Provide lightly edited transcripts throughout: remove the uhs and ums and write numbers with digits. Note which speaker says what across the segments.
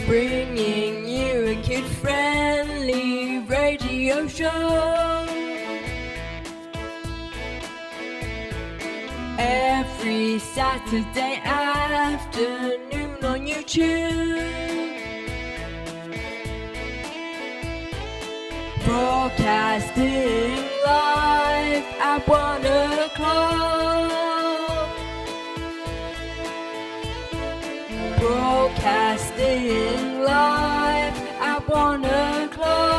Speaker 1: bringing you a kid-friendly radio show. Every Saturday afternoon on YouTube. Broadcasting live at 1 o'clock. Broadcasting live at 1 o'clock.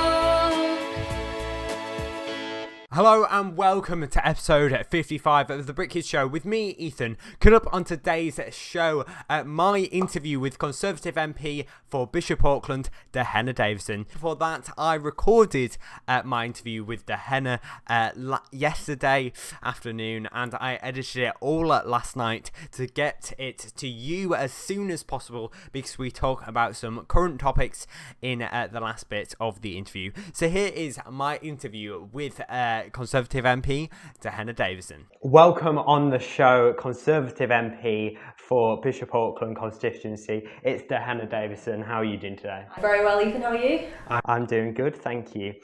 Speaker 2: Hello and welcome to episode 55 of the Brit Show with me, Ethan. Coming up on today's show, my interview with Conservative MP for Bishop Auckland, Dehenna Davison. Before that, I recorded my interview with Dehenna yesterday afternoon, and I edited it all last night to get it to you as soon as possible because we talk about some current topics in the last bit of the interview. So here is my interview with Conservative MP Dehenna Davison. Welcome on the show, Conservative MP for Bishop Auckland constituency. It's Dehenna Davison. How are you doing today?
Speaker 3: Very well, Ethan. How are you?
Speaker 2: I'm doing good, thank you.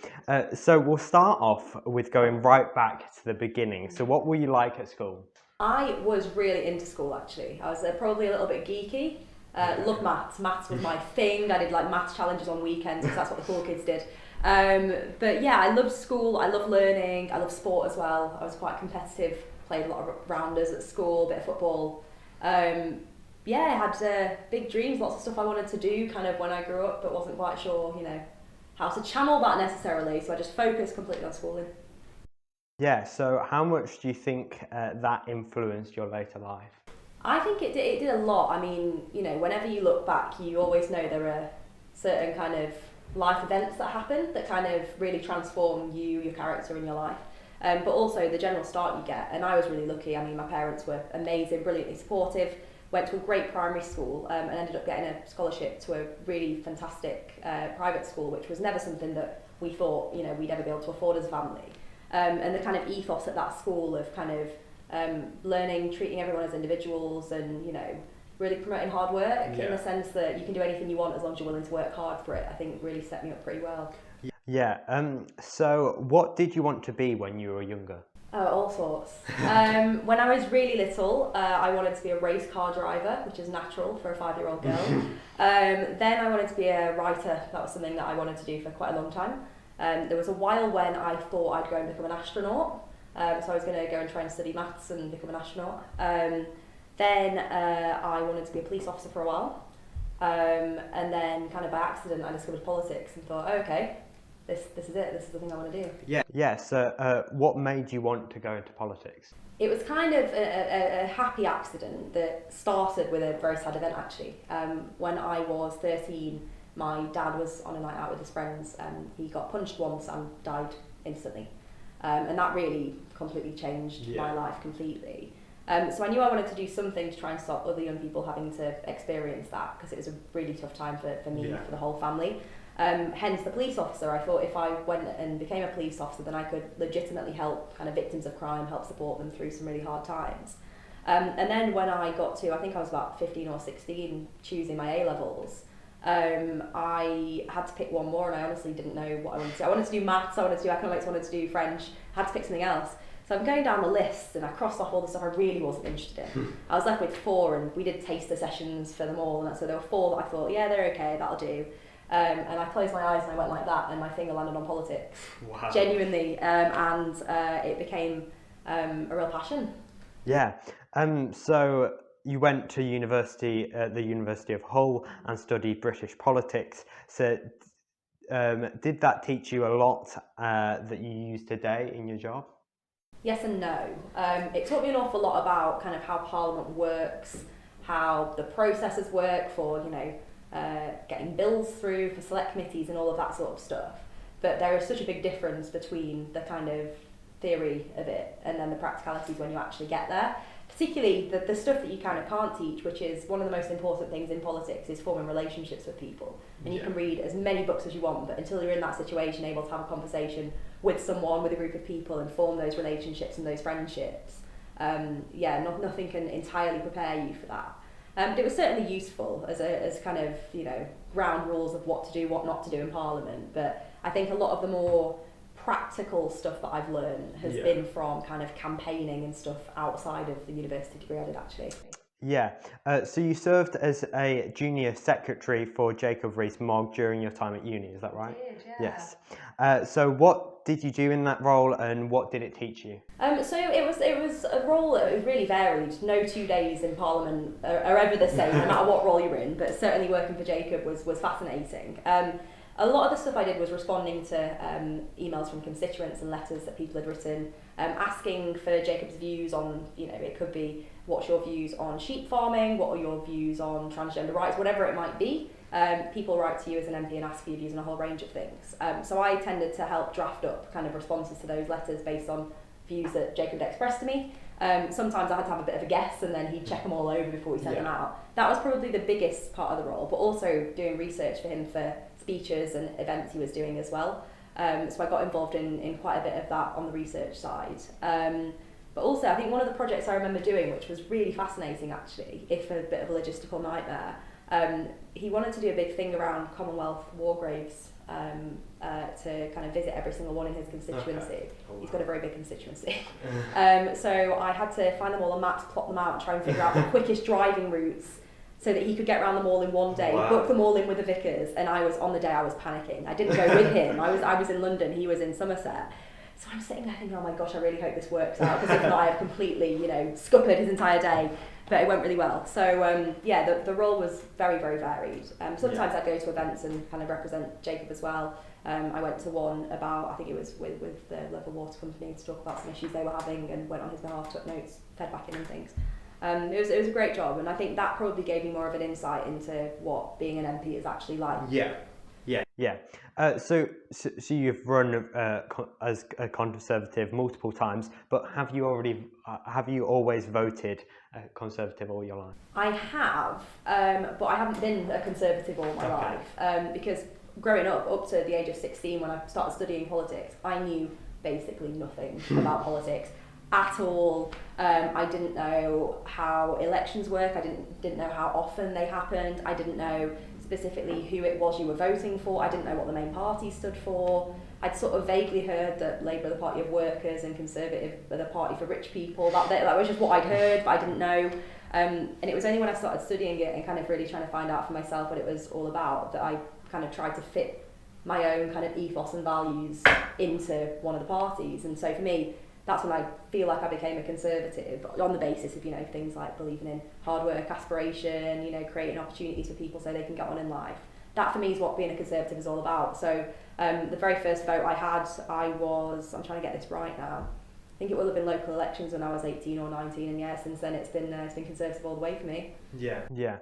Speaker 2: So we'll start off with going right back to the beginning. So what were you like at school?
Speaker 3: I was really into school, actually. I was probably a little bit geeky. Loved maths. Maths was my thing. I did like maths challenges on weekends because that's what the cool kids did. But yeah, I loved school, I loved learning, I loved sport as well. I was quite competitive, played a lot of rounders at school, a bit of football. I had big dreams, lots of stuff I wanted to do kind of when I grew up, but wasn't quite sure, how to channel that necessarily. So I just focused completely on schooling.
Speaker 2: Yeah, so how much do you think that influenced your later life?
Speaker 3: I think it did a lot. I mean, whenever you look back, you always know there are certain kind of life events that happen that kind of really transform you, your character in your life, but also the general start you get. And I was really lucky. I mean, my parents were amazing, brilliantly supportive, went to a great primary school and ended up getting a scholarship to a really fantastic private school, which was never something that we thought we'd ever be able to afford as a family. And the kind of ethos at that school of kind of learning, treating everyone as individuals and really promoting hard work in the sense that you can do anything you want as long as you're willing to work hard for it, I think really set me up pretty well.
Speaker 2: Yeah, so what did you want to be when you were younger?
Speaker 3: Oh, all sorts. When I was really little, I wanted to be a race car driver, which is natural for a 5-year-old girl. Then I wanted to be a writer. That was something that I wanted to do for quite a long time. There was a while when I thought I'd go and become an astronaut. So I was going to go and try and study maths and become an astronaut. Then I wanted to be a police officer for a while, and then kind of by accident I discovered politics and thought, oh, okay, this is it, this is the thing I want to do.
Speaker 2: Yeah. So what made you want to go into politics?
Speaker 3: It was kind of a happy accident that started with a very sad event actually. When I was 13, my dad was on a night out with his friends and he got punched once and died instantly. And that really completely changed my life completely. So I knew I wanted to do something to try and stop other young people having to experience that because it was a really tough time for me, for the whole family. Hence the police officer. I thought if I went and became a police officer, then I could legitimately help kind of victims of crime, help support them through some really hard times. And then when I got to, I think I was about 15 or 16, choosing my A-levels, I had to pick one more and I honestly didn't know what I wanted to do. I wanted to do maths, I wanted to do economics, I wanted to do French, I had to pick something else. So I'm going down the list and I crossed off all the stuff I really wasn't interested in. I was left with 4 and we did taster sessions for them all, and so there were 4 that I thought, yeah, they're okay, that'll do. And I closed my eyes and I went like that and my finger landed on politics. Wow. Genuinely, and it became a real passion.
Speaker 2: Yeah, so you went to university at the University of Hull and studied British politics. So did that teach you a lot that you use today in your job?
Speaker 3: Yes and no. It taught me an awful lot about kind of how Parliament works, how the processes work for, getting bills through for select committees and all of that sort of stuff. But there is such a big difference between the kind of theory of it and then the practicalities when you actually get there. Particularly the stuff that you kind of can't teach, which is one of the most important things in politics, is forming relationships with people. And you can read as many books as you want, but until you're in that situation, able to have a conversation with someone, with a group of people, and form those relationships and those friendships, nothing can entirely prepare you for that. But it was certainly useful as kind of, ground rules of what to do, what not to do in Parliament. But I think a lot of the more practical stuff that I've learned has been from kind of campaigning and stuff outside of the university degree I did, actually.
Speaker 2: Yeah, so you served as a junior secretary for Jacob Rees-Mogg during your time at uni, is that right?
Speaker 3: I did, yeah.
Speaker 2: Yes. So what did you do in that role, and what did it teach you?
Speaker 3: So it was a role that was really varied. No 2 days in Parliament are ever the same, no matter what role you're in, but certainly working for Jacob was fascinating. A lot of the stuff I did was responding to emails from constituents and letters that people had written, asking for Jacob's views on, it could be, what's your views on sheep farming, what are your views on transgender rights, whatever it might be. People write to you as an MP and ask for your views on a whole range of things. So I tended to help draft up kind of responses to those letters based on views that Jacob had expressed to me. Sometimes I had to have a bit of a guess, and then he'd check them all over before he sent them out. That was probably the biggest part of the role, but also doing research for him for speeches and events he was doing as well. So I got involved in quite a bit of that on the research side. But also, I think one of the projects I remember doing, which was really fascinating actually, if a bit of a logistical nightmare, he wanted to do a big thing around Commonwealth war graves to kind of visit every single one in his constituency. Okay. Oh, wow. He's got a very big constituency. So I had to find them all on maps, plot them out, and try and figure out the quickest driving routes so that he could get around them all in one day, book them all in with the vicars. And on the day I was panicking. I didn't go with him. I was in London, he was in Somerset. So I'm sitting there thinking, oh my gosh, I really hope this works out, because if not, I have completely, scuppered his entire day. But it went really well. So the role was very, very varied. Sometimes I'd go to events and kind of represent Jacob as well. I went to one about, I think it was with the local water company, to talk about some issues they were having, and went on his behalf, took notes, fed back in and things. It was a great job, and I think that probably gave me more of an insight into what being an MP is actually like.
Speaker 2: Yeah. So you've run as a Conservative multiple times, but have you always voted Conservative all your life?
Speaker 3: I have, but I haven't been a Conservative all my life, because growing up to the age of 16, when I started studying politics, I knew basically nothing about politics at all. I didn't know how elections work. I didn't know how often they happened. I didn't know specifically who it was you were voting for. I didn't know what the main party stood for. I'd sort of vaguely heard that Labour are the party of workers and Conservative are the party for rich people. That was just what I'd heard, but I didn't know. And it was only when I started studying it and kind of really trying to find out for myself what it was all about that I kind of tried to fit my own kind of ethos and values into one of the parties. And so for me, that's when I feel like I became a Conservative, on the basis of, things like believing in hard work, aspiration, creating opportunities for people so they can get on in life. That for me is what being a Conservative is all about. So the very first vote I had, I'm trying to get this right now, I think it will have been local elections when I was 18 or 19, and since then it's been Conservative all the way for me.
Speaker 2: Yeah.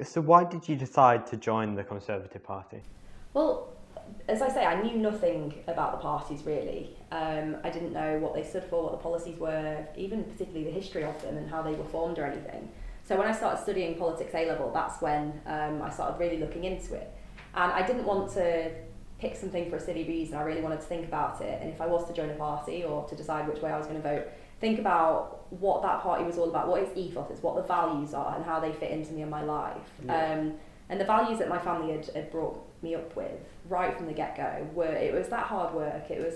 Speaker 2: So why did you decide to join the Conservative Party?
Speaker 3: Well, as I say, I knew nothing about the parties really. I didn't know what they stood for, what the policies were, even particularly the history of them and how they were formed or anything. So when I started studying politics A-level, that's when I started really looking into it. And I didn't want to pick something for a silly reason. I really wanted to think about it. And if I was to join a party or to decide which way I was going to vote, think about what that party was all about, what its ethos is, what the values are, and how they fit into me and my life. Yeah. And the values that my family had brought me up with right from the get-go it was that hard work. It was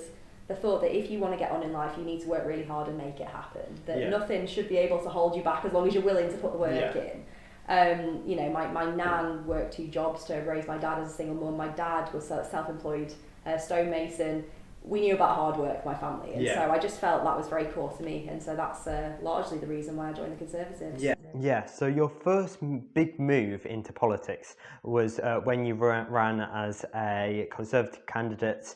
Speaker 3: the thought that if you want to get on in life, you need to work really hard and make it happen. That nothing should be able to hold you back as long as you're willing to put the work in. My nan worked 2 jobs to raise my dad as a single mum. My dad was self-employed stonemason. We knew about hard work, my family, and so I just felt that was very core to me, and so that's largely the reason why I joined the Conservatives.
Speaker 2: Yeah. So your first big move into politics was when you ran as a Conservative candidate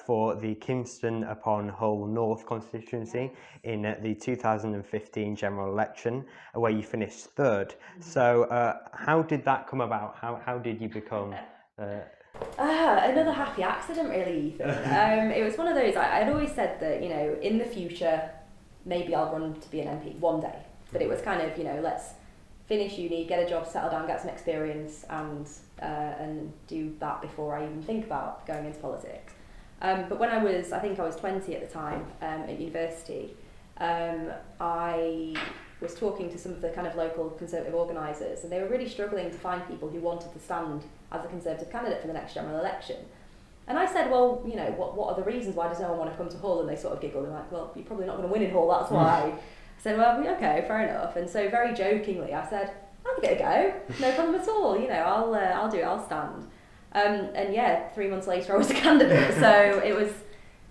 Speaker 2: for the Kingston upon Hull North constituency in the 2015 general election, where you finished 3rd. So how did that come about? How did you become?
Speaker 3: Another happy accident, really, Ethan. It was one of those, I'd always said that, in the future, maybe I'll run to be an MP one day. But it was kind of, let's finish uni, get a job, settle down, get some experience, and do that before I even think about going into politics. But when I think I was 20 at the time, at university, I was talking to some of the kind of local Conservative organisers, and they were really struggling to find people who wanted to stand as a Conservative candidate for the next general election. And I said, well, you know, what are the reasons? Why does no one want to come to Hull? And they sort of giggled and like, well, you're probably not going to win in Hull, that's why. I said, well, okay, fair enough. And so very jokingly, I said, I'll give it a go, no problem at all. You know, I'll do it, I'll stand. And yeah, 3 months later, I was a candidate. So it was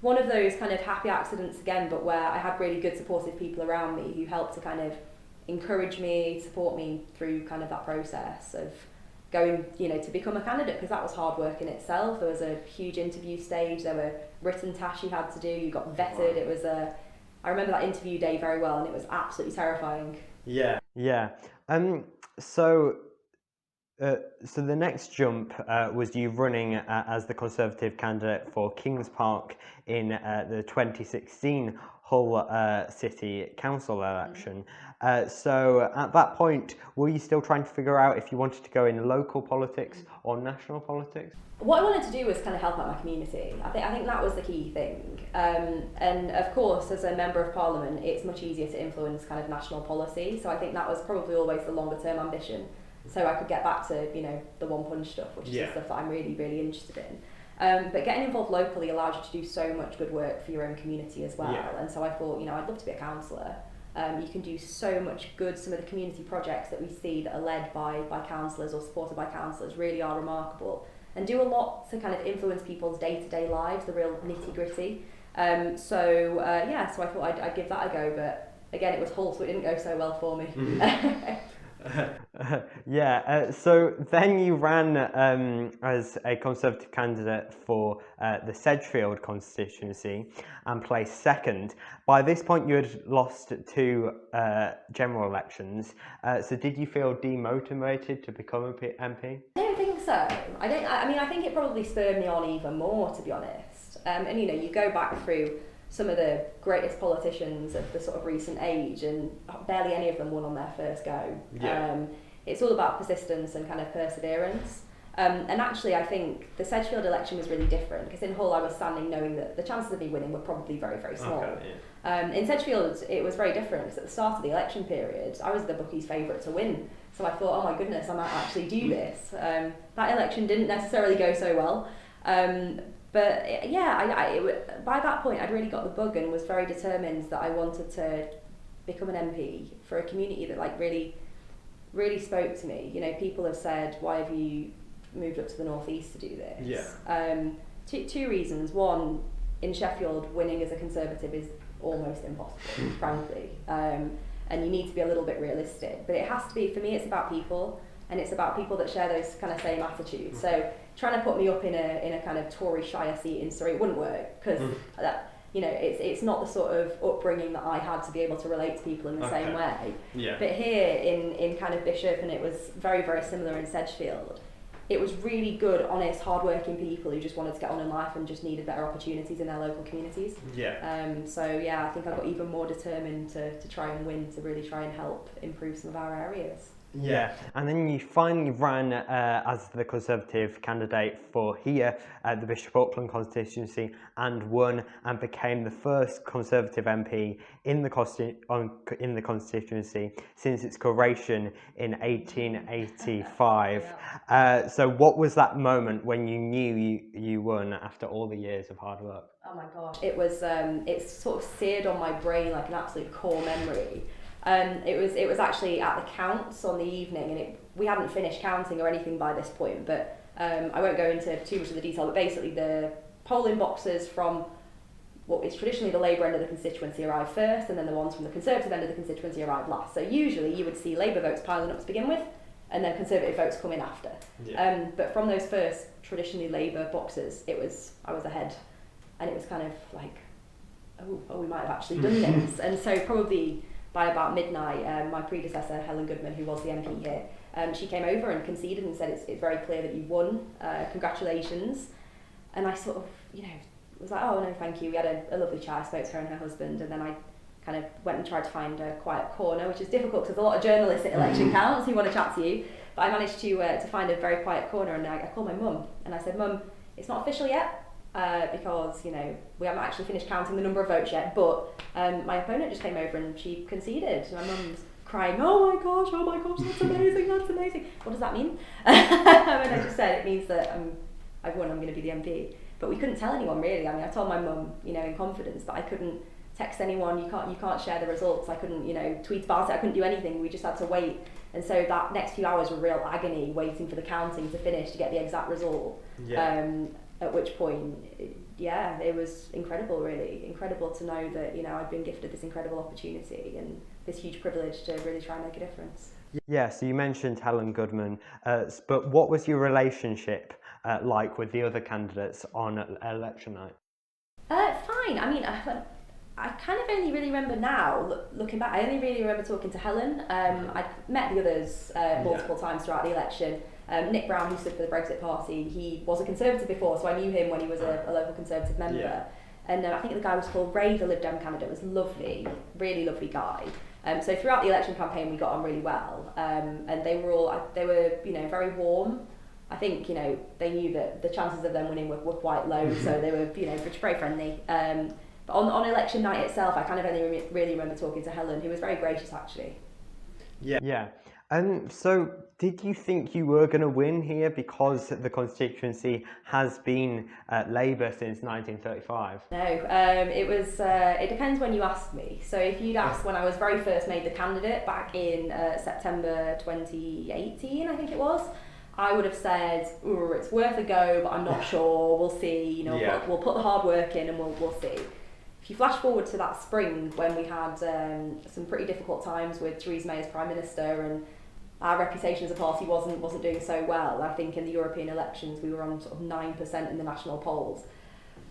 Speaker 3: one of those kind of happy accidents again, but where I had really good supportive people around me who helped to kind of encourage me, support me through kind of that process of going, you know, to become a candidate, because that was hard work in itself. There was a huge interview stage, there were written tasks you had to do, you got vetted. It was I remember that interview day very well, and it was absolutely terrifying.
Speaker 2: Yeah. So the next jump was you running as the Conservative candidate for Kings Park in the 2016 Hull City Council election. So at that point, were you still trying to figure out if you wanted to go in local politics or national politics?
Speaker 3: What I wanted to do was kind of help out my community. I think that was the key thing. And of course, as a member of Parliament, it's much easier to influence kind of national policy. So I think that was probably always the longer term ambition. So I could get back to, you know, the one punch stuff, which is the stuff that I'm really, really interested in. But getting involved locally allows you to do so much good work for your own community as well. Yeah. And so I thought, you know, I'd love to be a councillor. You can do so much good. Some of the community projects that we see that are led by councillors or supported by councillors really are remarkable and do a lot to kind of influence people's day-to-day lives, the real nitty-gritty. So I thought I'd give that a go, but again, it was Hull, so it didn't go so well for me.
Speaker 2: So then you ran as a Conservative candidate for the Sedgefield constituency and placed second. By this point, you had lost 2 general elections. So did you feel demotivated to become an MP?
Speaker 3: I don't think so. I think it probably spurred me on even more, to be honest. And you know, you go back through some of the greatest politicians of the sort of recent age, and barely any of them won on their first go. Yeah. It's all about persistence and kind of perseverance. And actually, I think the Sedgefield election was really different, because in Hull I was standing knowing that the chances of me winning were probably very, very small. Okay, yeah. In Sedgefield it was very different, because at the start of the election period I was the bookies' favourite to win. So I thought, oh my goodness, I might actually do this. That election didn't necessarily go so well. But yeah, by that point I'd really got the bug and was very determined that I wanted to become an MP for a community that like really, really spoke to me. You know, people have said, why have you moved up to the northeast to do this? Yeah. Two reasons. One, in Sheffield, winning as a Conservative is almost impossible, frankly. And you need to be a little bit realistic. But it has to be, for me, it's about people, and it's about people that share those kind of same attitudes. So trying to put me up in a kind of Tory Shire seat in Surrey wouldn't work, because you know, it's not the sort of upbringing that I had to be able to relate to people in the same way. Yeah. But here in kind of Bishop, and it was very, very similar in Sedgefield, it was really good, honest, hard-working people who just wanted to get on in life and just needed better opportunities in their local communities. Yeah. So yeah, I think I got even more determined to try and win, to really try and help improve some of our areas.
Speaker 2: Yeah, and then you finally ran as the Conservative candidate for here at the Bishop Auckland constituency and won, and became the first Conservative MP in the constituency since its creation in 1885. So what was that moment when you knew you won after all the years of hard work?
Speaker 3: Oh my gosh, it was it's sort of seared on my brain like an absolute core memory. It was actually at the counts on the evening, and we hadn't finished counting or anything by this point, but I won't go into too much of the detail, but basically the polling boxes from what is traditionally the Labour end of the constituency arrive first, and then the ones from the Conservative end of the constituency arrive last. So usually you would see Labour votes piling up to begin with, and then Conservative votes come in after. Yeah. But from those first traditionally Labour boxes, I was ahead, and it was kind of like, oh, we might have actually done this. And so probably by about midnight, my predecessor, Helen Goodman, who was the MP here, she came over and conceded and said, it's very clear that you won, congratulations. And I sort of, was like, oh no, thank you. We had a lovely chat. I spoke to her and her husband, and then I kind of went and tried to find a quiet corner, which is difficult because there's a lot of journalists at election counts who want to chat to you. But I managed to find a very quiet corner, and I called my mum and I said, Mum, it's not official yet, because we haven't actually finished counting the number of votes yet, but my opponent just came over and she conceded. My mum's crying, oh my gosh, that's amazing, that's amazing. What does that mean? And I just said, it means that I've won, I'm going to be the MP. But we couldn't tell anyone really. I mean, I told my mum, you know, in confidence, but I couldn't text anyone. You can't share the results. I couldn't, you know, tweet about it. I couldn't do anything. We just had to wait. And so that next few hours were real agony, waiting for the counting to finish to get the exact result. Yeah. At which point, it was incredible, really. Incredible to know that, you know, I'd been gifted this incredible opportunity and this huge privilege to really try and make a difference.
Speaker 2: Yeah, so you mentioned Helen Goodman, but what was your relationship like with the other candidates on election night?
Speaker 3: Fine. I mean, I kind of only really remember now, looking back, I only really remember talking to Helen. I'd met the others multiple times throughout the election. Nick Brown, who stood for the Brexit Party, he was a Conservative before, so I knew him when he was a local Conservative member. Yeah. And I think the guy was called Ray, the Lib Dem candidate, was lovely, really lovely guy. So throughout the election campaign, we got on really well. And they were, you know, very warm. I think, you know, they knew that the chances of them winning were quite low, so they were, you know, very friendly. But on election night itself, I kind of only really remember talking to Helen, who was very gracious, actually.
Speaker 2: Yeah. So did you think you were going to win here because the constituency has been Labour since 1935?
Speaker 3: No, it depends when you ask me. So if you'd asked when I was very first made the candidate back in September 2018, I think it was, I would have said, it's worth a go, but I'm not sure, we'll see, you know, we'll put the hard work in and we'll see. If you flash forward to that spring when we had some pretty difficult times with Theresa May as Prime Minister and our reputation as a party wasn't doing so well, I think in the European elections we were on sort of 9% in the national polls.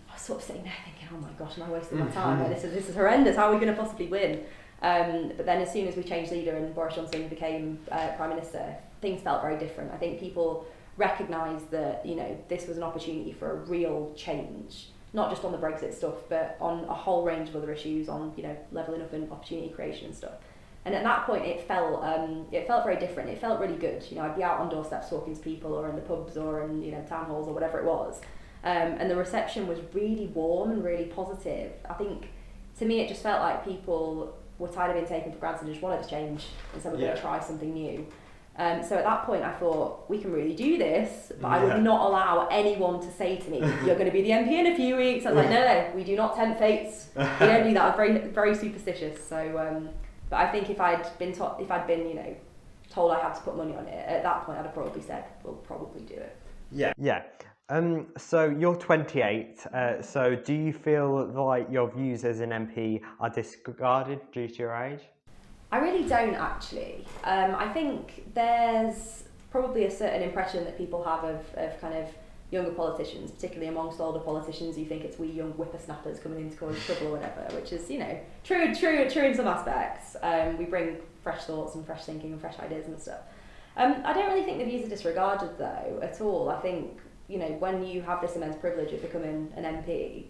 Speaker 3: I was sort of sitting there thinking, oh my gosh, am I wasting my time? Like, this is horrendous, how are we going to possibly win? But then as soon as we changed leader and Boris Johnson became Prime Minister, things felt very different. I think people recognised that, you know, this was an opportunity for a real change. Not just on the Brexit stuff, but on a whole range of other issues, on, you know, levelling up and opportunity creation and stuff. And at that point, it felt very different. It felt really good. You know, I'd be out on doorsteps talking to people, or in the pubs, or in, you know, town halls, or whatever it was. And the reception was really warm and really positive. I think, to me, it just felt like people were tired of being taken for granted and just wanted to change, and so we're going to try something new. So at that point I thought, we can really do this, but I would not allow anyone to say to me, you're going to be the MP in a few weeks. I was like, no, we do not tempt fates. We don't do that. I'm very, very superstitious. So, but I think if I'd been, you know, told I had to put money on it, at that point I'd have probably said, we'll probably do it.
Speaker 2: Yeah. So you're 28, so do you feel like your views as an MP are disregarded due to your age?
Speaker 3: I really don't, actually. I think there's probably a certain impression that people have of kind of younger politicians, particularly amongst older politicians. You think it's we young whippersnappers coming in to cause trouble or whatever, which is, you know, true in some aspects. We bring fresh thoughts and fresh thinking and fresh ideas and stuff. I don't really think the views are disregarded, though, at all. I think, you know, when you have this immense privilege of becoming an MP,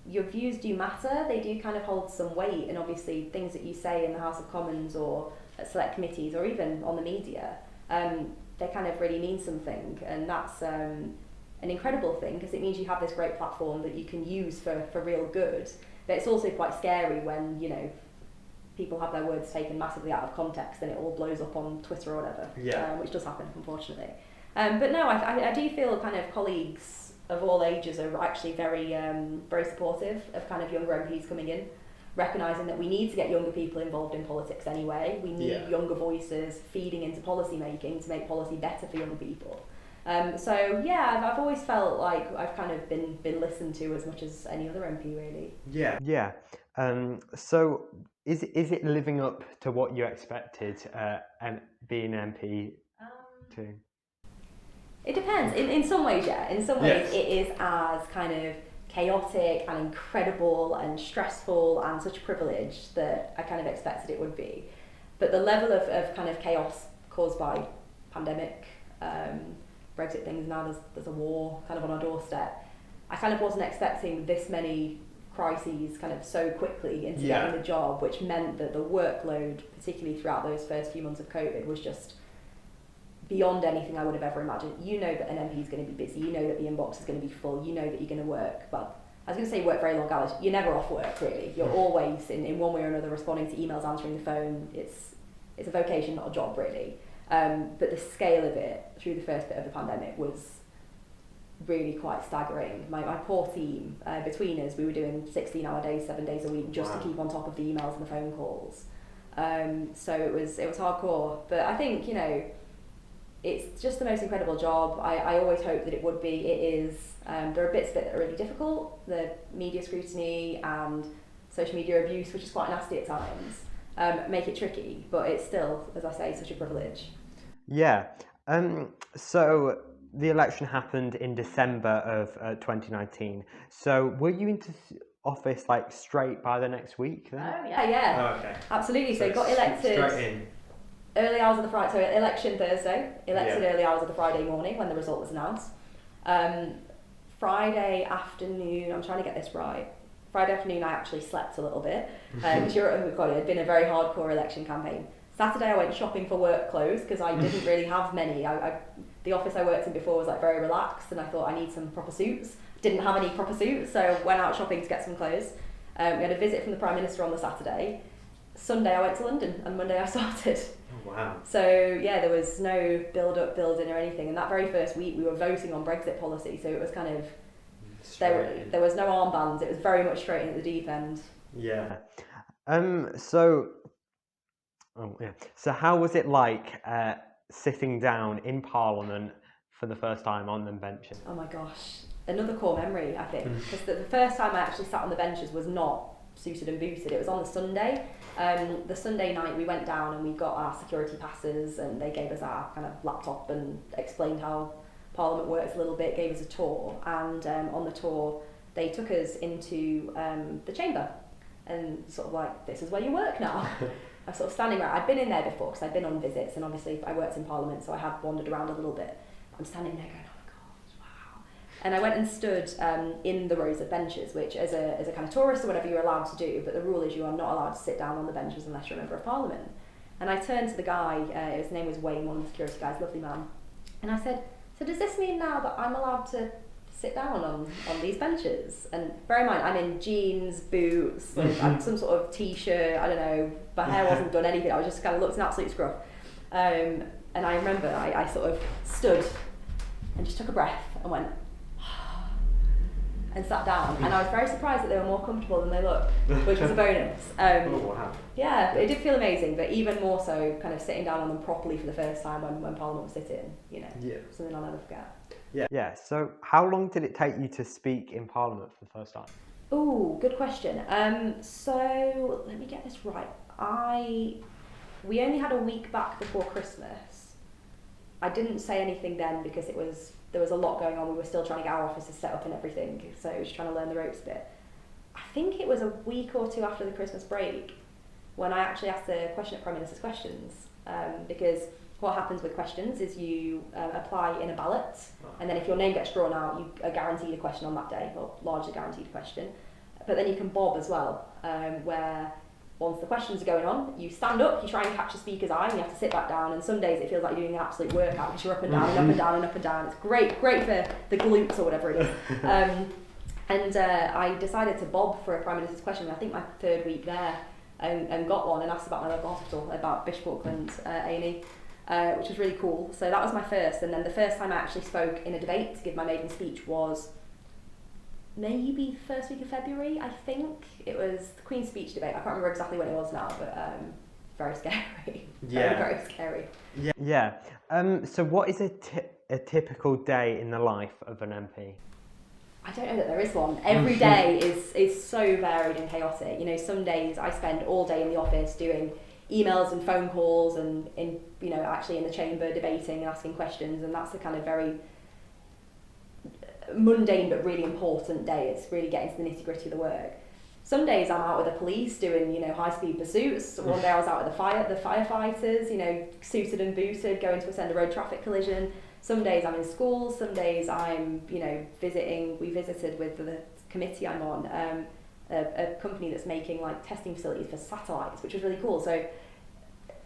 Speaker 3: your views do matter. They do kind of hold some weight, and obviously things that you say in the House of Commons or at select committees or even on the media, they kind of really mean something, and that's an incredible thing, because it means you have this great platform that you can use for real good. But it's also quite scary when, you know, people have their words taken massively out of context and it all blows up on Twitter or whatever, which does happen, unfortunately. But no, I do feel kind of colleagues of all ages are actually very supportive of kind of younger MPs coming in, recognising that we need to get younger people involved in politics anyway. We need younger voices feeding into policy making to make policy better for young people. So yeah, I've always felt like I've kind of been listened to as much as any other MP, really.
Speaker 2: Yeah. So is it living up to what you expected and being an MP too?
Speaker 3: It depends. In some ways, yeah. In some ways, it is as kind of chaotic and incredible and stressful and such a privilege that I kind of expected it would be. But the level of kind of chaos caused by pandemic, Brexit things, now there's a war kind of on our doorstep. I kind of wasn't expecting this many crises kind of so quickly into getting the job, which meant that the workload, particularly throughout those first few months of COVID, was just beyond anything I would have ever imagined. You know that an MP is going to be busy, you know that the inbox is going to be full, you know that you're going to work, well, I was going to say work very long hours. You're never off work, really. You're always in one way or another responding to emails, answering the phone. It's a vocation, not a job, really. But the scale of it through the first bit of the pandemic was really quite staggering. My poor team, between us, we were doing 16-hour days, 7 days a week, just to keep on top of the emails and the phone calls. So it was hardcore. But I think, you know, it's just the most incredible job. I always hope that it would be. It is. There are bits of it that are really difficult. The media scrutiny and social media abuse, which is quite nasty at times, make it tricky. But it's still, as I say, such a privilege.
Speaker 2: Yeah. So the election happened in December of 2019. So were you into office like straight by the next week then?
Speaker 3: Oh yeah.
Speaker 2: Oh, okay.
Speaker 3: Absolutely. So got elected
Speaker 2: straight in.
Speaker 3: early hours of the Friday. So election Thursday. Elected early hours of the Friday morning when the result was announced. Friday afternoon. I'm trying to get this right. Friday afternoon, I actually slept a little bit because it had been a very hardcore election campaign. Saturday, I went shopping for work clothes because I didn't really have many. The office I worked in before was like very relaxed, and I thought I need some proper suits. Didn't have any proper suits, so went out shopping to get some clothes. We had a visit from the Prime Minister on the Saturday. Sunday, I went to London, and Monday I started.
Speaker 2: Oh, wow.
Speaker 3: So yeah, there was no build-in or anything. And that very first week, we were voting on Brexit policy, so it was kind of there was no armbands. It was very much straight in at the deep end.
Speaker 2: Yeah. So how was it like sitting down in Parliament for the first time on the benches?
Speaker 3: Oh my gosh, another core memory, I think, because the first time I actually sat on the benches was not suited and booted. It was on the Sunday. The Sunday night we went down and we got our security passes, and they gave us our kind of laptop and explained how Parliament works a little bit, gave us a tour, and on the tour they took us into the chamber and sort of like, this is where you work now. I was sort of standing around. I'd been in there before because I'd been on visits, and obviously I worked in Parliament, so I had wandered around a little bit. I'm standing there going, oh my God, wow. And I went and stood in the rows of benches, which as a kind of tourist or whatever you're allowed to do, but the rule is you are not allowed to sit down on the benches unless you're a member of Parliament. And I turned to the guy, his name was Wayne, one of the security guys, lovely man, and I said, so does this mean now that I'm allowed to sit down on these benches? And bear in mind, I'm in jeans, boots, and some sort of t-shirt, I don't know, my hair wasn't done anything, I was just kind of looked an absolute scruff. And I remember I sort of stood and just took a breath and went, and sat down, and I was very surprised that they were more comfortable than they looked, which was a bonus.
Speaker 2: Oh, wow.
Speaker 3: Yeah, it did feel amazing, but even more so kind of sitting down on them properly for the first time when Parliament was sitting, you know, something I'll never forget.
Speaker 2: Yeah, so how long did it take you to speak in Parliament for the first time?
Speaker 3: Oh, good question. So let me get this right. We only had a week back before Christmas. I didn't say anything then because there was a lot going on. We were still trying to get our offices set up and everything, so I was trying to learn the ropes a bit. I think it was a week or two after the Christmas break when I actually asked the question at Prime Minister's Questions, because what happens with questions is you apply in a ballot, and then if your name gets drawn out, you are guaranteed a question on that day, or largely guaranteed a question. But then you can bob as well, where once the questions are going on, you stand up, you try and catch the speaker's eye, and you have to sit back down, and some days it feels like you're doing an absolute workout because you're up and down and up and down and up and down. It's great for the glutes or whatever it is. And I decided to bob for a Prime Minister's question, I think my third week there, and got one and asked about my local hospital, about Bishop Auckland A&E, which was really cool. So that was my first, and then the first time I actually spoke in a debate to give my maiden speech was maybe first week of February, I think. It was the Queen's Speech debate. I can't remember exactly when it was now, but very scary. Very scary.
Speaker 2: Yeah. So what is a typical day in the life of an MP?
Speaker 3: I don't know that there is one. Every day is so varied and chaotic. You know, some days I spend all day in the office doing emails and phone calls and actually in the chamber debating and asking questions, and that's the kind of very mundane but really important day. It's really getting to the nitty gritty of the work. Some days I'm out with the police doing, high speed pursuits. One day I was out with the firefighters, suited and booted, going to attend a road traffic collision. Some days I'm in school, some days I'm, we visited with the committee I'm on, a company that's making like testing facilities for satellites, which was really cool. So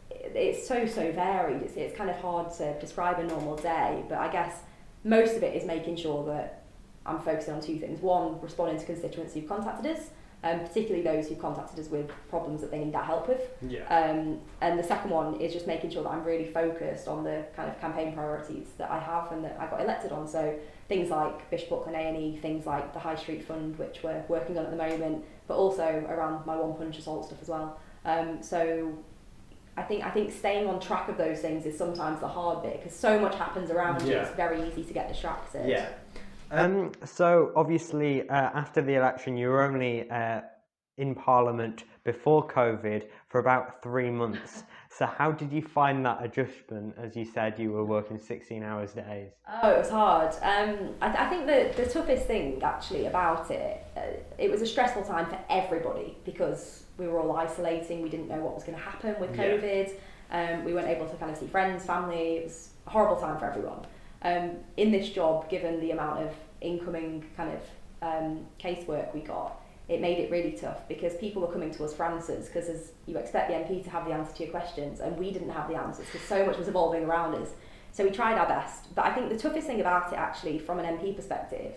Speaker 3: it's so varied. It's kind of hard to describe a normal day, but I guess most of it is making sure that I'm focusing on two things. One, responding to constituents who've contacted us, particularly those who've contacted us with problems that they need our help with. And the second one is just making sure that I'm really focused on the kind of campaign priorities that I have and that I got elected on. So things like Bishop Auckland A&E, things like the High Street Fund, which we're working on at the moment, but also around my One Punch assault stuff as well. So I think staying on track of those things is sometimes the hard bit, because so much happens around you, it's very easy to get distracted.
Speaker 2: So obviously after the election you were only in Parliament before COVID for about 3 months. So how did you find that adjustment? As you said, you were working 16 hours days.
Speaker 3: Oh, it was hard. I think the toughest thing actually about it, it was a stressful time for everybody because we were all isolating. We didn't know what was going to happen with COVID. We weren't able to kind of see friends, family. It was a horrible time for everyone. In this job, given the amount of incoming kind of casework we got, it made it really tough because people were coming to us for answers, because as you expect the MP to have the answer to your questions, and we didn't have the answers because so much was evolving around us. So we tried our best. But I think the toughest thing about it actually from an MP perspective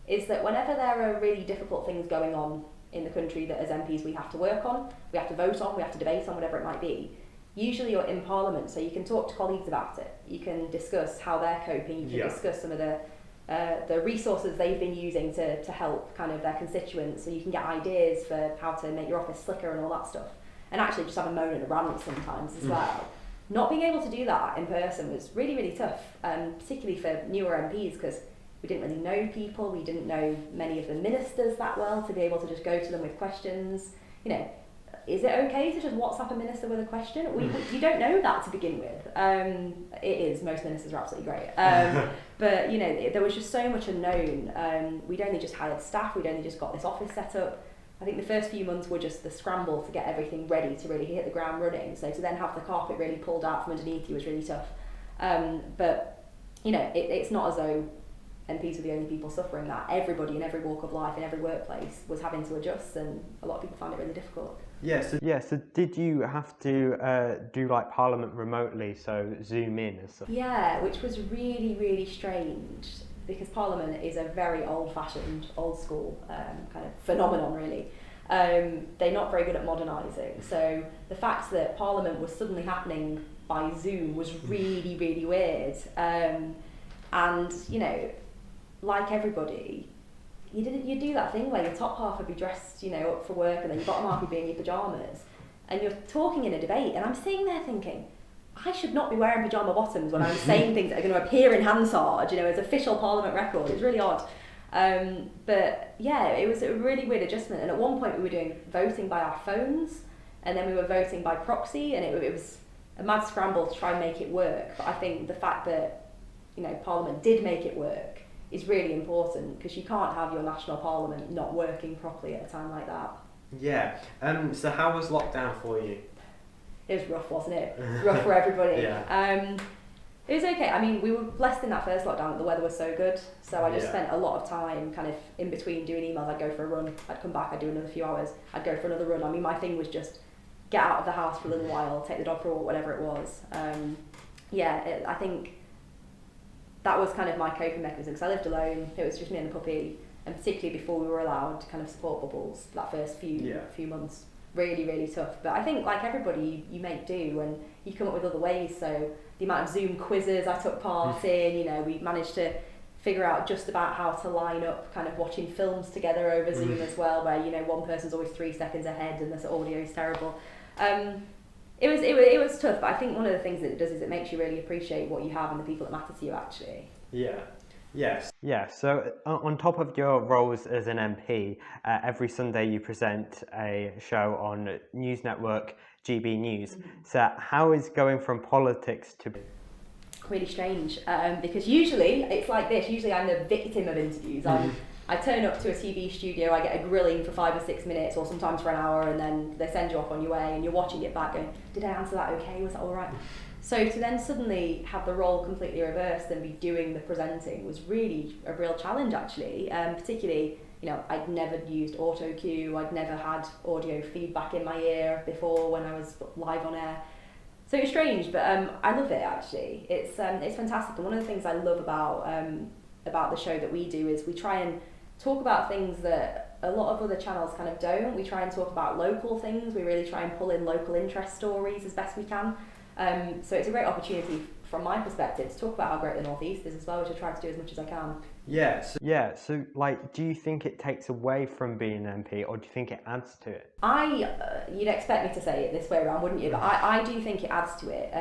Speaker 3: is that whenever there are really difficult things going on in the country that as MPs we have to work on, we have to vote on, we have to debate on, whatever it might be, usually you're in Parliament, so you can talk to colleagues about it. You can discuss how they're coping, you can discuss some of the resources they've been using to help kind of their constituents, so you can get ideas for how to make your office slicker and all that stuff. And actually just have a moan and a rant sometimes as well. Not being able to do that in person was really, really tough, particularly for newer MPs, because we didn't really know people, we didn't know many of the ministers that well to be able to just go to them with questions. You know, is it okay to just WhatsApp a minister with a question? You don't know that to begin with. It is, most ministers are absolutely great. But, you know, there was just so much unknown. We'd only just hired staff, we'd only just got this office set up. I think the first few months were just the scramble to get everything ready to really hit the ground running. So to then have the carpet really pulled out from underneath you was really tough. But, you know, it's not as though MPs were the only people suffering that. Everybody in every walk of life, in every workplace, was having to adjust, and a lot of people found it really difficult.
Speaker 2: So did you have to do like Parliament remotely, so Zoom in and stuff?
Speaker 3: Yeah, which was really, really strange, because Parliament is a very old-fashioned, old-school kind of phenomenon, really. They're not very good at modernising, so the fact that Parliament was suddenly happening by Zoom was really, really weird. And, you know, like everybody, you do that thing where your top half would be dressed, you know, up for work, and then your bottom half would be in your pyjamas, and you're talking in a debate, and I'm sitting there thinking, I should not be wearing pyjama bottoms when I'm saying things that are going to appear in Hansard, you know, as official Parliament record. It's really odd. But yeah, it was a really weird adjustment, and at one point we were doing voting by our phones, and then we were voting by proxy, and it was a mad scramble to try and make it work. But I think the fact that, you know, Parliament did make it work is really important, because you can't have your national Parliament not working properly at a time like that.
Speaker 2: So how was lockdown for you?
Speaker 3: It was rough, wasn't it? Rough for everybody. It was okay. I mean, we were blessed in that first lockdown that the weather was so good, so I just spent a lot of time kind of in between doing emails. I'd go for a run, I'd come back, I'd do another few hours, I'd go for another run. I mean, my thing was just get out of the house for a little while, take the dog for a walk, whatever it was. I think that was kind of my coping mechanism, because I lived alone. It was just me and the puppy, and particularly before we were allowed kind of support bubbles, that first few months, really, really tough. But I think, like everybody, you make do, and you come up with other ways. So the amount of Zoom quizzes I took part in, you know, we managed to figure out just about how to line up kind of watching films together over Zoom as well, where, you know, one person's always 3 seconds ahead and the audio is terrible. It was tough, but I think one of the things that it does is it makes you really appreciate what you have and the people that matter to you, actually.
Speaker 2: So on top of your roles as an MP, every Sunday you present a show on News Network GB News. So how is going from politics to...
Speaker 3: Really strange, because usually it's like this. Usually I'm the victim of interviews. I turn up to a TV studio, I get a grilling for 5 or 6 minutes, or sometimes for an hour, and then they send you off on your way, and you're watching it back going, did I answer that okay? Was that all right? So to then suddenly have the role completely reversed and be doing the presenting was really a real challenge, actually. Particularly, you know, I'd never used auto cue, I'd never had audio feedback in my ear before when I was live on air. So it's strange, but I love it, actually. It's fantastic, and one of the things I love about about the show that we do is we try and talk about things that a lot of other channels kind of don't. We try and talk about local things. We really try and pull in local interest stories as best we can. So it's a great opportunity from my perspective to talk about how great the North East is as well, which I try to do as much as I can.
Speaker 2: So like, do you think it takes away from being an MP, or do you think it adds to it?
Speaker 3: You'd expect me to say it this way around, wouldn't you? But I do think it adds to it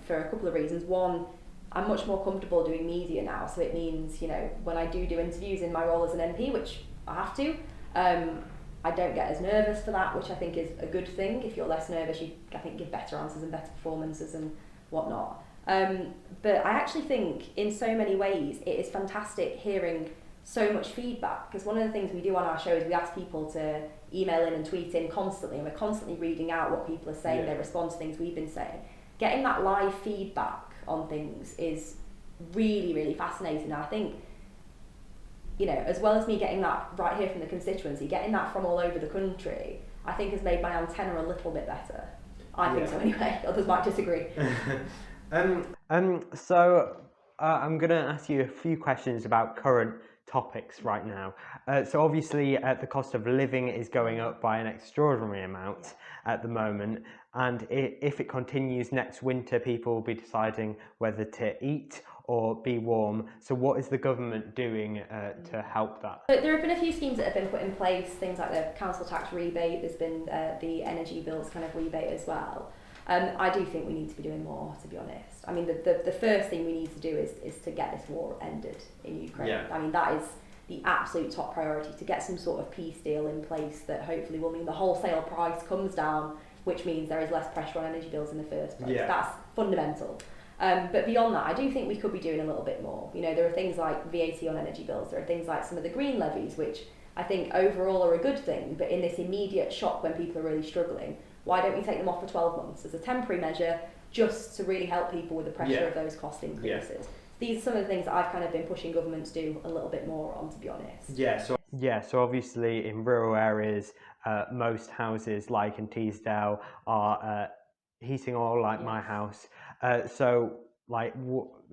Speaker 3: for a couple of reasons. One, I'm much more comfortable doing media now, so it means, you know, when I do interviews in my role as an MP, which I have to, I don't get as nervous for that, which I think is a good thing. If you're less nervous, you, I think, give better answers and better performances and whatnot. But I actually think in so many ways it is fantastic hearing so much feedback, because one of the things we do on our show is we ask people to email in and tweet in constantly, and we're constantly reading out what people are saying, their response to things we've been saying. Getting that live feedback on things is really, really fascinating. And I think, you know, as well as me getting that right here from the constituency, getting that from all over the country, I think has made my antenna a little bit better. I think so anyway. Others might disagree.
Speaker 2: So I'm going to ask you a few questions about current topics right now. So obviously the cost of living is going up by an extraordinary amount at the moment, and if it continues next winter, people will be deciding whether to eat or be warm. So what is the government doing to help that?
Speaker 3: There have been a few schemes that have been put in place, things like the council tax rebate, there's been the energy bills kind of rebate as well. I do think we need to be doing more, to be honest. I mean, the first thing we need to do is to get this war ended in Ukraine. Yeah. I mean, that is the absolute top priority, to get some sort of peace deal in place that hopefully will mean the wholesale price comes down, which means there is less pressure on energy bills in the first place. Yeah. That's fundamental. But beyond that, I do think we could be doing a little bit more. You know, there are things like VAT on energy bills, there are things like some of the green levies, which I think overall are a good thing, but in this immediate shock when people are really struggling, why don't we take them off for 12 months as a temporary measure, just to really help people with the pressure of those cost increases? Yeah. These are some of the things that I've kind of been pushing government to do a little bit more on, to be honest.
Speaker 2: So obviously in rural areas, most houses, like in Teesdale, are heating oil, like my house. So like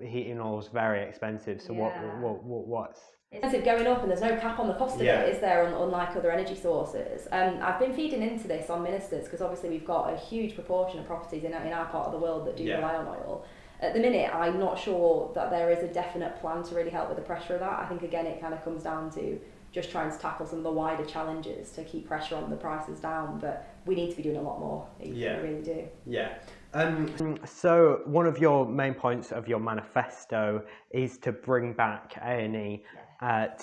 Speaker 2: heating oil is very expensive. So what's
Speaker 3: expensive going up, and there's no cap on the cost of it, is there, unlike other energy sources. I've been feeding into this on ministers, because obviously we've got a huge proportion of properties in our part of the world that do rely on oil. At the minute, I'm not sure that there is a definite plan to really help with the pressure of that. I think, again, it kind of comes down to just trying to tackle some of the wider challenges to keep pressure on the prices down, but we need to be doing a lot more. We really do.
Speaker 2: So one of your main points of your manifesto is to bring back A&E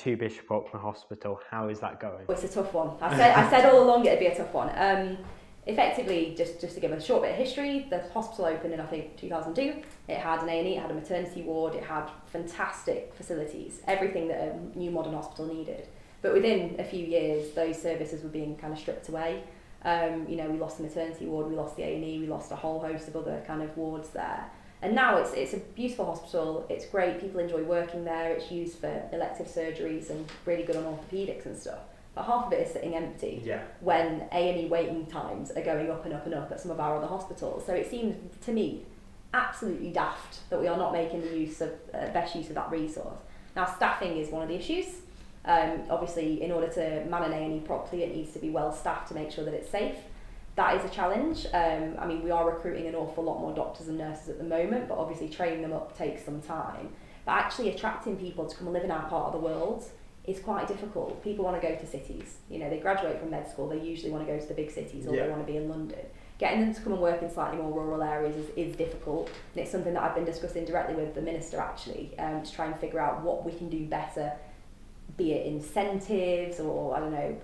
Speaker 2: to Bishop Auckland Hospital. How is that going?
Speaker 3: It's a tough one. I said all along it'd be a tough one. Effectively, just to give a short bit of history, the hospital opened in, I think, 2002. It had an A&E, it had a maternity ward, it had fantastic facilities, everything that a new modern hospital needed. But within a few years, those services were being kind of stripped away. You know, we lost the maternity ward, we lost the A&E, we lost a whole host of other kind of wards there. And now it's a beautiful hospital, it's great, people enjoy working there, it's used for elective surgeries and really good on orthopaedics and stuff. But half of it is sitting empty when A&E waiting times are going up and up and up at some of our other hospitals. So it seems to me absolutely daft that we are not making the best use of that resource. Now, staffing is one of the issues. Obviously, in order to man an A&E properly, it needs to be well staffed to make sure that it's safe. That is a challenge. I mean, we are recruiting an awful lot more doctors and nurses at the moment, but obviously training them up takes some time. But actually attracting people to come and live in our part of the world is quite difficult. People want to go to cities. You know, they graduate from med school, they usually want to go to the big cities, or they want to be in London. Getting them to come and work in slightly more rural areas is difficult, and it's something that I've been discussing directly with the minister, actually, to try and figure out what we can do better, be it incentives or, I don't know,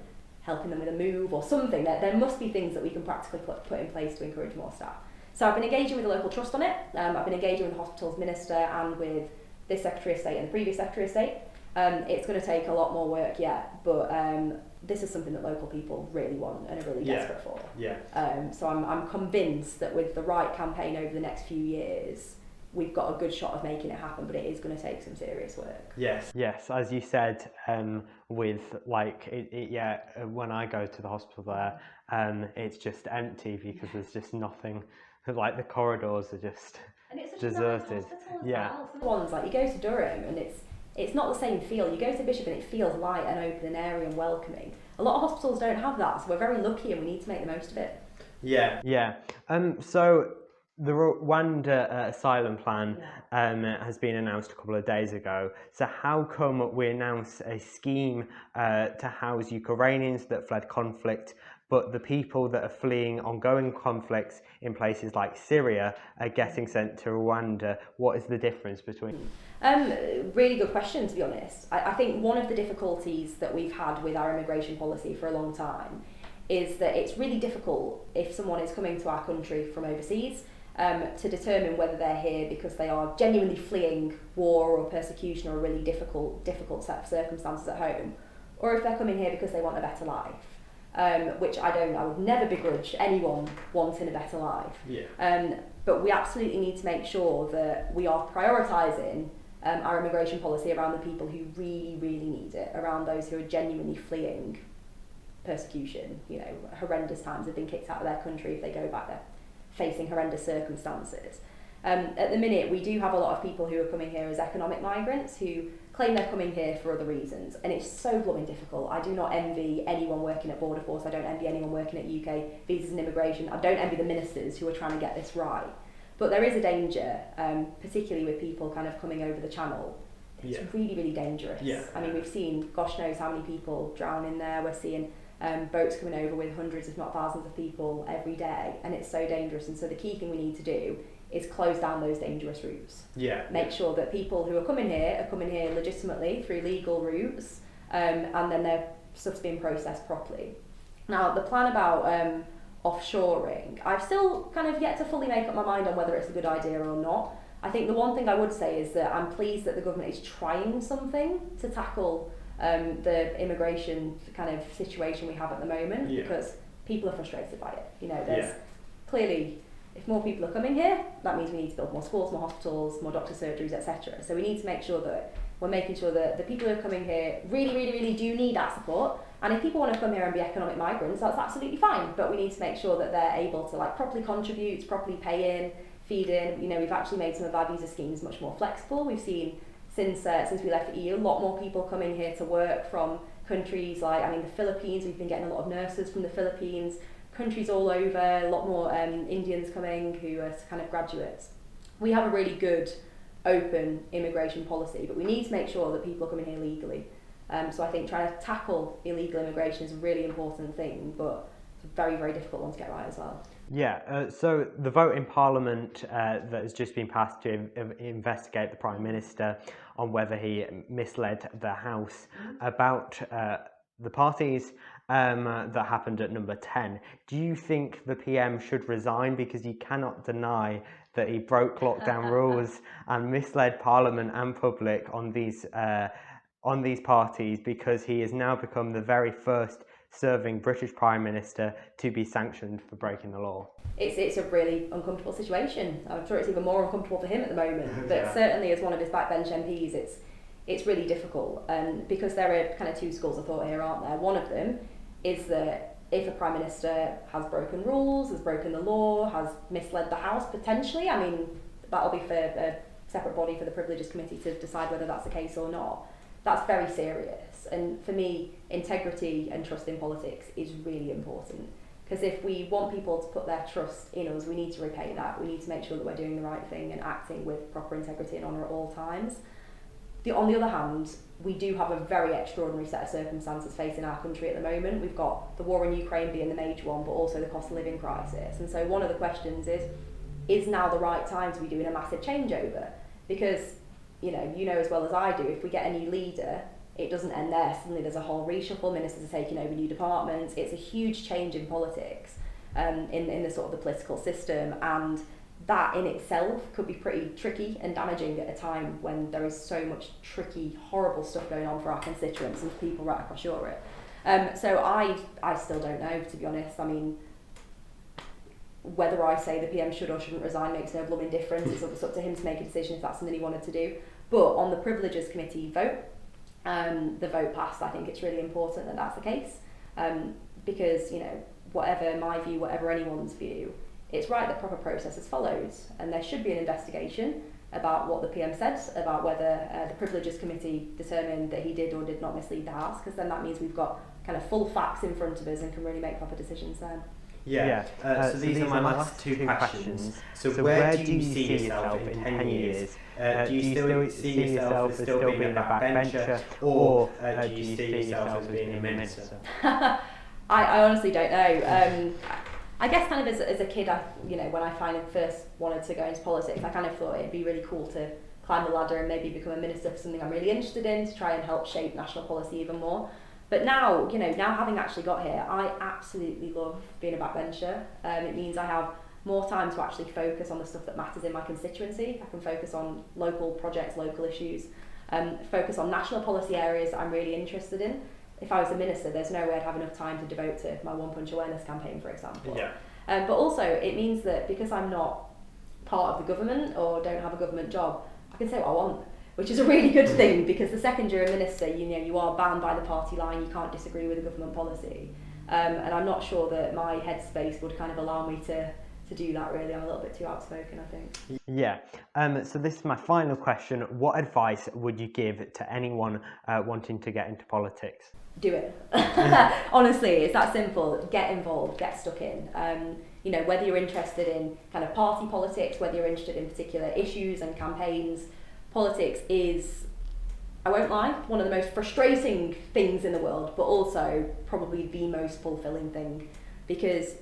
Speaker 3: helping them with a move or something. There must be things that we can practically put in place to encourage more staff. So I've been engaging with the local trust on it. I've been engaging with the hospital's minister and with this Secretary of State and the previous Secretary of State. It's going to take a lot more work yet, but this is something that local people really want and are really desperate for. So I'm convinced that with the right campaign over the next few years, we've got a good shot of making it happen, but it is going to take some serious work.
Speaker 2: Yes, as you said, with like when I go to the hospital there, it's just empty because there's just nothing. Like the corridors are just
Speaker 3: and it's
Speaker 2: deserted.
Speaker 3: Well. Ones like you go to Durham and it's it's not the same feel. You go to Bishop and it feels light and open and airy and welcoming. A lot of hospitals don't have that, so we're very lucky and we need to make the most of it.
Speaker 2: Yeah. So the Rwanda asylum plan has been announced a couple of days ago. So how come we announce a scheme to house Ukrainians that fled conflict, but the people that are fleeing ongoing conflicts in places like Syria are getting sent to Rwanda? What is the difference between?
Speaker 3: Really good question, to be honest. I think one of the difficulties that we've had with our immigration policy for a long time is that it's really difficult if someone is coming to our country from overseas to determine whether they're here because they are genuinely fleeing war or persecution or a really difficult set of circumstances at home, or if they're coming here because they want a better life, which I would never begrudge anyone wanting a better life. But we absolutely need to make sure that we are prioritising our immigration policy around the people who really, really need it, around those who are genuinely fleeing persecution, horrendous times, have been kicked out of their country if they go back there, facing horrendous circumstances. At the minute, we do have a lot of people who are coming here as economic migrants who claim they're coming here for other reasons, and it's so blooming difficult. I do not envy anyone working at Border Force, I don't envy anyone working at UK Visas and Immigration, I don't envy the ministers who are trying to get this right. But there is a danger, particularly with people kind of coming over the channel. It's really, really dangerous. I mean, we've seen, gosh knows how many people drown in there. We're seeing boats coming over with hundreds, if not thousands of people every day, and it's so dangerous. And so the key thing we need to do is close down those dangerous routes. Make sure that people who are coming here legitimately through legal routes, and then their stuff's being processed properly. Now, the plan about offshoring, I've still kind of yet to fully make up my mind on whether it's a good idea or not. I think the one thing I would say is that I'm pleased that the government is trying something to tackle the immigration kind of situation we have at the moment, because people are frustrated by it. There's clearly, if more people are coming here, that means we need to build more schools, more hospitals, more doctor surgeries, etc. So we need to make sure that we're making sure that the people who are coming here really, really, really do need that support. And if people want to come here and be economic migrants, that's absolutely fine. But we need to make sure that they're able to properly contribute, properly pay in, feed in. We've actually made some of our visa schemes much more flexible. We've seen since we left the EU, a lot more people coming here to work from countries like, the Philippines. We've been getting a lot of nurses from the Philippines, countries all over, a lot more Indians coming who are kind of graduates. We have a really good, open immigration policy, but we need to make sure that people are coming here legally. So I think trying to tackle illegal immigration is a really important thing, but it's a very, very difficult one to get right as well.
Speaker 2: So the vote in Parliament that has just been passed to investigate the Prime Minister on whether he misled the House about the parties that happened at number 10. Do you think the PM should resign, because you cannot deny that he broke lockdown rules and misled Parliament and public on these parties, because he has now become the very first serving British Prime Minister to be sanctioned for breaking the law?
Speaker 3: It's a really uncomfortable situation. I'm sure it's even more uncomfortable for him at the moment, but certainly as one of his backbench MPs, it's really difficult, because there are kind of two schools of thought here, aren't there? One of them is that if a Prime Minister has broken rules, has broken the law, has misled the House potentially, that'll be for a separate body for the Privileges Committee to decide whether that's the case or not. That's very serious, and for me, integrity and trust in politics is really important, because if we want people to put their trust in us, we need to repay that. We need to make sure that we're doing the right thing and acting with proper integrity and honour at all times. On the other hand, we do have a very extraordinary set of circumstances facing our country at the moment. We've got the war in Ukraine being the major one, but also the cost of living crisis. And so one of the questions is now the right time to be doing a massive changeover? Because you know as well as I do, if we get a new leader, it doesn't end there. Suddenly there's a whole reshuffle, ministers are taking over new departments. It's a huge change in politics, in the sort of the political system, and that in itself could be pretty tricky and damaging at a time when there is so much tricky, horrible stuff going on for our constituents and people right across Europe. So I still don't know, to be honest. Whether I say the PM should or shouldn't resign makes no blooming difference. It's up to him to make a decision if that's something he wanted to do. But on the Privileges Committee vote, the vote passed. I think it's really important that that's the case, because whatever my view, whatever anyone's view, it's right that proper process is followed, and there should be an investigation. about what the PM said, about whether the Privileges Committee determined that he did or did not mislead the House, because then that means we've got kind of full facts in front of us and can really make proper decisions then.
Speaker 2: So these are my last two questions. So where do you see yourself in 10 years? Do you still see yourself as still being a backbencher, or do you see yourself as being a minister?
Speaker 3: I honestly don't know. I guess kind of as a kid, when I kind of first wanted to go into politics, I kind of thought it'd be really cool to climb the ladder and maybe become a minister for something I'm really interested in, to try and help shape national policy even more. But now, now having actually got here, I absolutely love being a backbencher. It means I have more time to actually focus on the stuff that matters in my constituency. I can focus on local projects, local issues, focus on national policy areas that I'm really interested in. If I was a minister, there's no way I'd have enough time to devote to my One Punch awareness campaign, for example. But also, it means that because I'm not part of the government or don't have a government job, I can say what I want, which is a really good thing, because the second you're a minister, you are bound by the party line, you can't disagree with the government policy. And I'm not sure that my headspace would kind of allow me to do that, really. I'm a little bit too outspoken, I think.
Speaker 2: So this is my final question. What advice would you give to anyone wanting to get into politics?
Speaker 3: Do it. Honestly, it's that simple. Get involved, get stuck in. Whether you're interested in kind of party politics, whether you're interested in particular issues and campaigns, politics is, I won't lie, one of the most frustrating things in the world, but also probably the most fulfilling thing, because,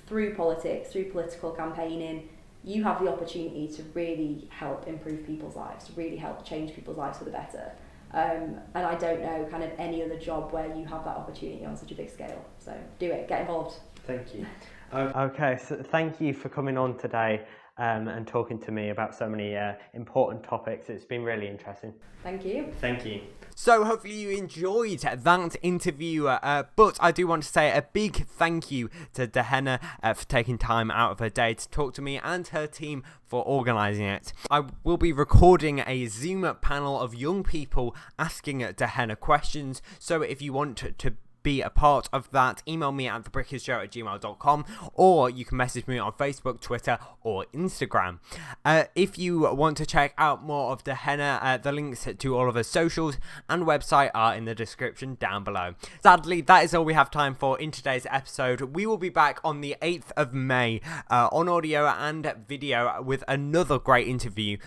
Speaker 3: through politics, through political campaigning, you have the opportunity to really help improve people's lives, to really help change people's lives for the better. And I don't know kind of any other job where you have that opportunity on such a big scale. So do it, get involved.
Speaker 2: Thank you. Okay, so thank you for coming on today and talking to me about so many important topics. It's been really interesting.
Speaker 3: Thank you.
Speaker 2: Thank you. So hopefully you enjoyed that interview, but I do want to say a big thank you to Dehenna for taking time out of her day to talk to me, and her team for organising it. I will be recording a Zoom panel of young people asking Dehenna questions, so if you want to be a part of that, email me at thebrickisshow@gmail.com, or you can message me on Facebook, Twitter or Instagram. If you want to check out more of Dehenna, the links to all of her socials and website are in the description down below. Sadly, that is all we have time for in today's episode. We will be back on the 8th of May on audio and video with another great interview.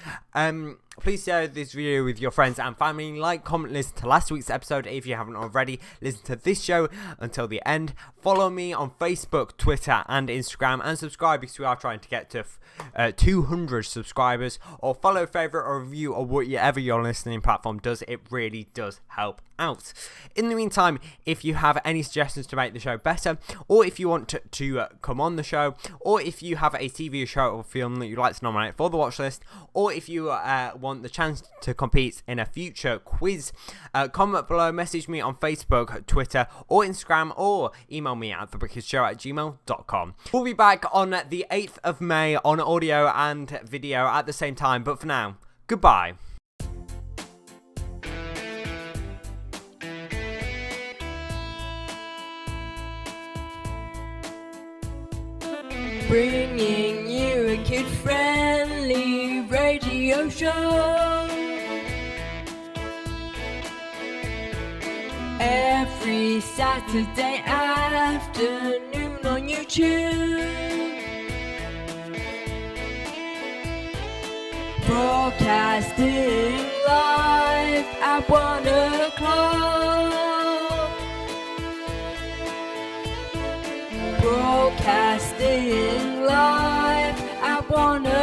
Speaker 2: Please share this video with your friends and family. Like, comment, listen to last week's episode if you haven't already. Listen to this show until the end. Follow me on Facebook, Twitter and Instagram, and subscribe because we are trying to get to 200 subscribers. Or follow, favourite or review or whatever your listening platform does. It really does help out. In the meantime, if you have any suggestions to make the show better, or if you want to come on the show, or if you have a TV show or film that you'd like to nominate for the watch list, or if you want the chance to compete in a future quiz, comment below, message me on Facebook, Twitter or Instagram, or email me at thebrickisshow@gmail.com. We'll be back on the 8th of May on audio and video at the same time, but for now, goodbye.
Speaker 1: Bringing you a kid-friendly radio show. Every Saturday afternoon on YouTube. Broadcasting live at 1 o'clock. Broadcasting live at 1 o'clock.